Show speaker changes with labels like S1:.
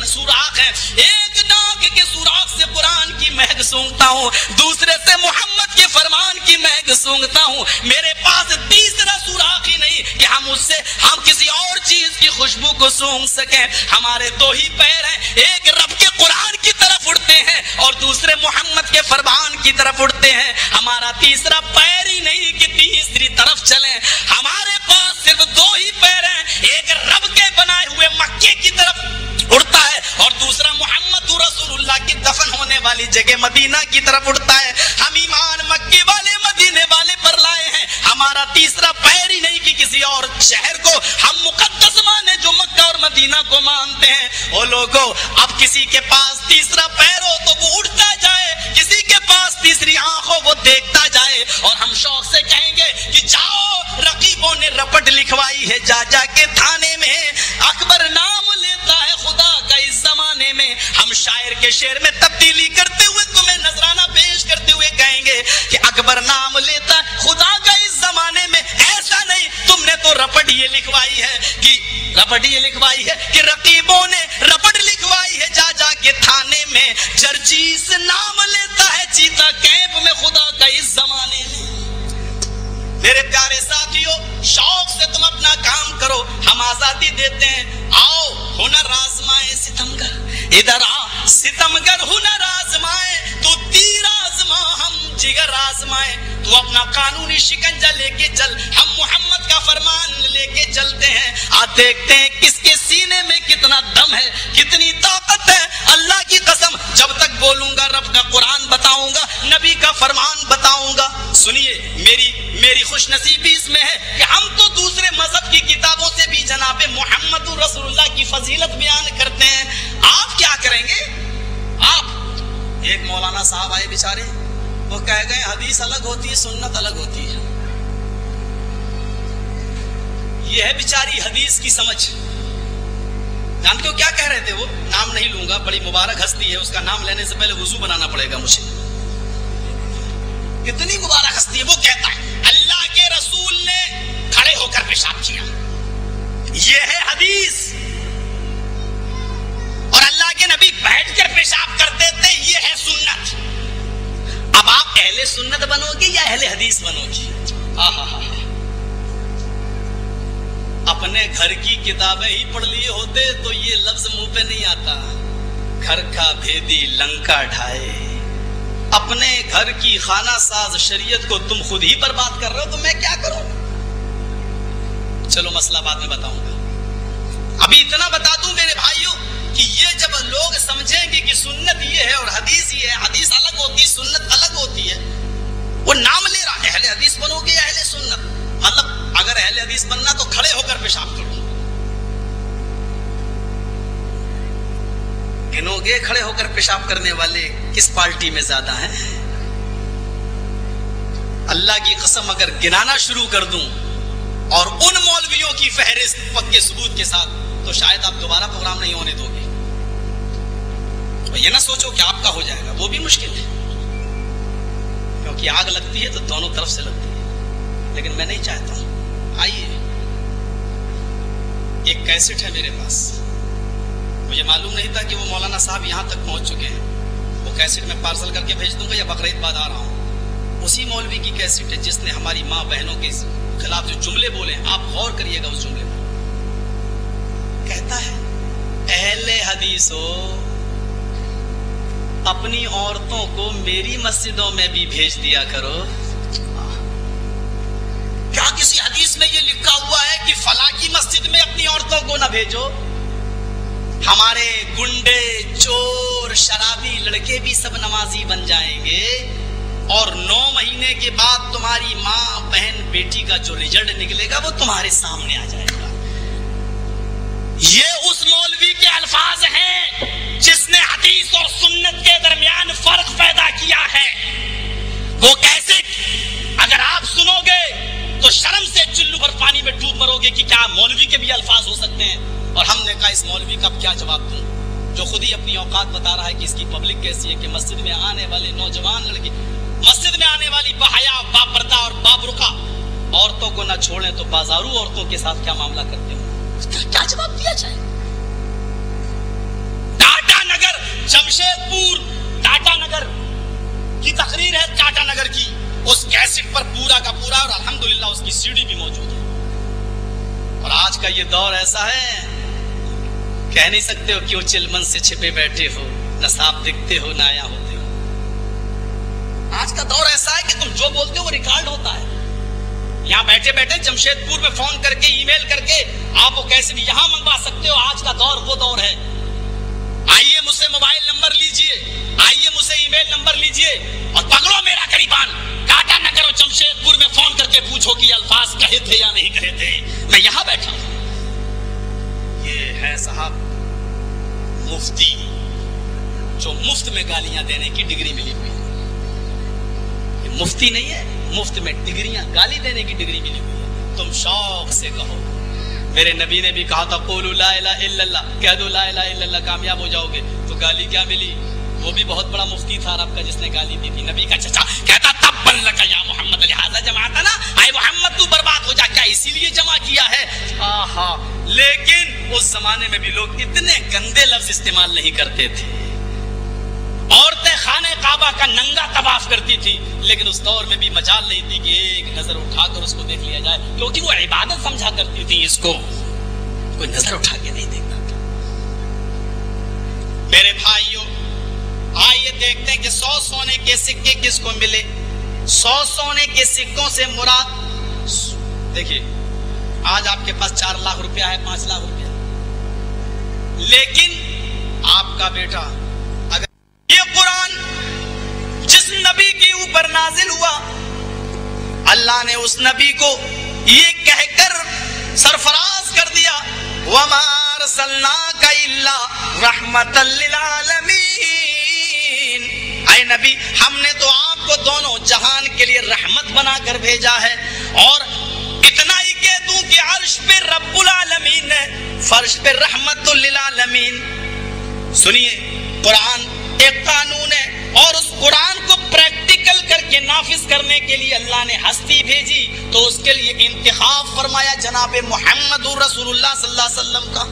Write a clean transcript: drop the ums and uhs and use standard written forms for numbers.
S1: سوراخ ہیں. ایک ناک کے سوراخ سے قرآن کی مہک سونگتا ہوں, دوسرے سے محمد کے فرمان کی مہک سونگتا ہوں. میرے پاس تیسرا سوراخ ہی نہیں کہ ہم کسی اور چیز کی خوشبو کو سونگ سکیں. ہمارے دو ہی پیر ہیں, ایک رب کے قرآن کی طرف اڑتے ہیں اور دوسرے محمد کے فرمان کی طرف اڑتے ہیں. ہمارا تیسرا پیر ہی نہیں کہ تیسری طرف چلیں. ہمارے پاس صرف دو ہی پیر ہیں, ایک رب کے بنائے ہوئے مکے کی طرف اڑتا ہے اور دوسرا محمد رسول اللہ کی دفن ہونے والی جگہ مدینہ کی طرف اڑتا ہے. ہم ایمان مکے والے مدینے والے پر لائے ہیں. ہمارا تیسرا پیر ہی نہیں کہ کسی اور شہر کو ہم مقدس مانے جو مکہ اور مدینہ کو مانتے ہیں. او لوگوں, اب کسی کے پاس تیسرا پیر ہو تو وہ اڑتا جائے, کسی کے پاس تیسری آنکھ ہو وہ دیکھتا جائے, اور ہم شوق سے کہیں گے کہ جاؤ رقیبوں نے رپٹ لکھوائی ہے جا جا کے تھانے میں, اکبر نام لیتا ہے خدا کا اس زمانے میں. ہم شاعر کے شعر میں تبدیلی کرتے ہوئے تمہیں نذرانہ پیش کرتے ہوئے کہیں گے کہ اکبر نام لیتا ہے خدا کا اس زمانے میں. ایسا نہیں, تم نے تو رپٹ یہ لکھوائی ہے کہ رقیبوں نے رپٹ لکھوائی ہے جا جا کے تھانے میں. جرجیس نام لیتا ہے چیتا کیمپ میں خدا کا اس زمانے میں. میرے پیارے ساتھیوں, شوق سے تم اپنا کام کرو, ہم آزادی دیتے ہیں. آؤ ہنر آزمائے ستمگر, ادھر آ ستمگر ہنر آزمائے, تو تیر آزما ہم جگر آزمائے. تو اپنا قانونی شکنجہ لے کے چل, ہم محمد کا فرمان لے کے چلتے ہیں. آج دیکھتے ہیں کس کے سینے میں کتنا دم ہے, کتنی طاقت ہے. اللہ کی قسم, جب تک بولوں گا رب کا قرآن بتاؤں گا, نبی کا فرمان بتاؤں گا. سنیے, میری خوش نصیبی اس میں ہے کہ ہم تو دوسرے مذہب کی کتابوں سے بھی جناب محمد رسول اللہ کی فضیلت بیان کرتے ہیں. آپ کیا کریں گے؟ آپ ایک مولانا صاحب آئے بیچارے, وہ کہہ گئے حدیث الگ ہوتی ہے سنت الگ ہوتی ہے. یہ ہے بیچاری حدیث کی سمجھ. جانتے ہو کیا کہہ رہے تھے وہ؟ نام نہیں لوں گا, بڑی مبارک ہستی ہے, اس کا نام لینے سے پہلے وضو بنانا پڑے گا مجھے. کتنی مبارک ہستی ہے. وہ کہتا ہے اللہ کے رسول نے کھڑے ہو کر پیشاب کیا, یہ ہے حدیث. اور اللہ کے نبی بیٹھ کر پیشاب کرتے تھے, یہ ہے سنت. اب آپ اہل سنت بنو گے یا اہل حدیث بنو گے؟ اپنے گھر کی کتابیں ہی پڑھ لیے ہوتے تو یہ لفظ منہ پہ نہیں آتا. گھر کا بھیدی لنکا ڈھائے, اپنے گھر کی خانہ ساز شریعت کو تم خود ہی برباد کر رہے ہو, تو میں کیا کروں؟ چلو مسئلہ بعد میں بتاؤں گا. ابھی اتنا بتا دوں میرے بھائیوں کہ یہ جب لوگ سمجھیں گے کہ سنت یہ ہے اور حدیث یہ ہے, حدیث الگ ہوتی ہے سنت الگ ہوتی ہے, وہ نام لے رہا ہے اہل حدیث بنو گے یا اہل سنت. مطلب اگر اہل حدیث بننا تو کھڑے ہو کر پیشاب کرو. گنو گے کھڑے ہو کر پیشاب کرنے والے کس پارٹی میں زیادہ ہیں؟ اللہ کی قسم اگر گنانا شروع کر دوں اور ان مولویوں کی فہرست پکے ثبوت کے ساتھ, تو شاید آپ دوبارہ پروگرام نہیں ہونے دو گے. یہ نہ سوچو کہ آپ کا ہو جائے گا, وہ بھی مشکل ہے, کیونکہ آگ لگتی ہے تو دونوں طرف سے لگتی ہے. لیکن میں نہیں چاہتا ہوں. آئیے, ایک کیسٹ ہے میرے پاس, مجھے معلوم نہیں تھا کہ وہ مولانا صاحب یہاں تک پہنچ چکے ہیں. وہ کیسٹ میں پارسل کر کے بھیج دوں گا یا بقرعید بعد آ رہا ہوں. اسی مولوی کی کیسٹ ہے جس نے ہماری ماں بہنوں کے خلاف جو جملے بولے, آپ غور کریے گا اس جملے پر. کہتا ہے اہل حدیث ہو, اپنی عورتوں کو میری مسجدوں میں بھی بھیج دیا کرو. کیا کسی حدیث میں یہ لکھا ہوا ہے کہ فلاں کی مسجد میں اپنی عورتوں کو نہ بھیجو؟ ہمارے گنڈے, چور, شرابی لڑکے بھی سب نمازی بن جائیں گے, اور 9 مہینے کے بعد تمہاری ماں بہن بیٹی کا جو رزلٹ نکلے گا وہ تمہارے سامنے آ جائے گا. یہ اس مولوی کے الفاظ ہیں جس نے حدیث اور سنت کے درمیان فرق پیدا کیا ہے. وہ کیسے اگر آپ سنو گے تو شرم سے چلو بھر پانی میں ڈوب مرو گے کہ کیا مولوی کے بھی الفاظ ہو سکتے ہیں. اور ہم نے کہا اس مولوی کا کیا جواب دوں جو خود ہی اپنی اوقات بتا رہا ہے کہ اس کی پبلک کیسی ہے, کہ مسجد میں آنے والے نوجوان لڑکی, مسجد میں آنے والی بحیا, باپردہ اور بابرقع عورتوں کو نہ چھوڑیں تو بازارو عورتوں کے ساتھ کیا معاملہ کرتے ہو. کیا جواب دیا جائے؟ دور ایسا ہے کہہ نہیں سکتے ہو کیوں چلمن سے چھپے بیٹھے ہو، نہ صاف دکھتے ہو نہ آیا ہوتے ہو۔ آج کا دور ایسا ہے کہ تم جو بولتے ہو وہ ریکارڈ ہوتا ہے۔ یہاں بیٹھے بیٹھے جمشید پور میں فون کر کے ای میل کر کے آپ وہ کیسے بھی یہاں منگوا سکتے ہو۔ آج کا دور وہ دور ہے۔ آئیے مجھ سے موبائل نمبر لیجئے، آئیے مجھ سے ای میل نمبر لیجئے اور پکڑو میرا قریبان، کاٹا نہ کرو، جمشید پور میں فون کر کے پوچھو کہ الفاظ کہے تھے یا نہیں کہے تھے، میں یہاں بیٹھا ہوں۔ یہ ہے صاحب مفتی جو مفت میں گالیاں دینے کی ڈگری ملی ہوئی ہے۔ یہ مفتی نہیں ہے، مفت میں ڈگریاں گالی دینے کی ڈگری ملی ہوئی ہے۔ تم شوق سے کہو، میرے نبی نے بھی کہا تھا قولوا لا الہ الا اللہ، کہہ دو لا الہ الا اللہ کامیاب ہو جاؤ گے۔ تو گالی کیا ملی؟ وہ بھی بہت بڑا مفتی تھا عرب کا جس نے گالی دی تھی۔ نبی کا چچا کہتا تبن لک یا محمد، لہذا جماعتا نا، اے محمد تو برباد ہو جا، کیا اسی لیے جمع کیا ہے؟ آہا، لیکن اس زمانے میں بھی لوگ اتنے گندے لفظ استعمال نہیں کرتے تھے۔ عورتیں خانہ کعبہ کا ننگا طواف کرتی تھی، لیکن اس دور میں بھی مجال نہیں تھی کہ ایک نظر اٹھا کر اس کو دیکھ لیا جائے، کیونکہ وہ عبادت سمجھا کرتی تھی، اس کو کوئی نظر اٹھا کے نہیں دیکھتا تھا۔ میرے بھائیوں، آئیے دیکھتے ہیں کہ 100 سونے کے سکے کس کو ملے۔ 100 سونے کے سکوں سے مراد، دیکھیے آج آپ کے پاس 4 لاکھ روپیہ ہے، 5 لاکھ روپیہ، لیکن آپ کا بیٹا اگر یہ قرآن جس نبی کے اوپر نازل ہوا، اللہ نے اس نبی کو یہ کہہ کر سرفراز کر دیا وَمَا أَرْسَلْنَاكَ إِلَّا رَحْمَةً لِلْعَالَمِينَ، اے نبی ہم نے تو آپ کو دونوں جہان کے لیے رحمت بنا کر بھیجا ہے۔ اور اتنا ہی کہہ دوں کہ عرش پہ رب العالمین ہے، فرش پہ رحمت للعالمین۔ سنیے، قرآن ایک قانون ہے اور اس قرآن کو پریکٹیکل کر کے نافذ کرنے کے لیے اللہ نے ہستی بھیجی تو اس کے لیے انتخاب فرمایا جناب محمد رسول اللہ صلی اللہ علیہ وسلم کا۔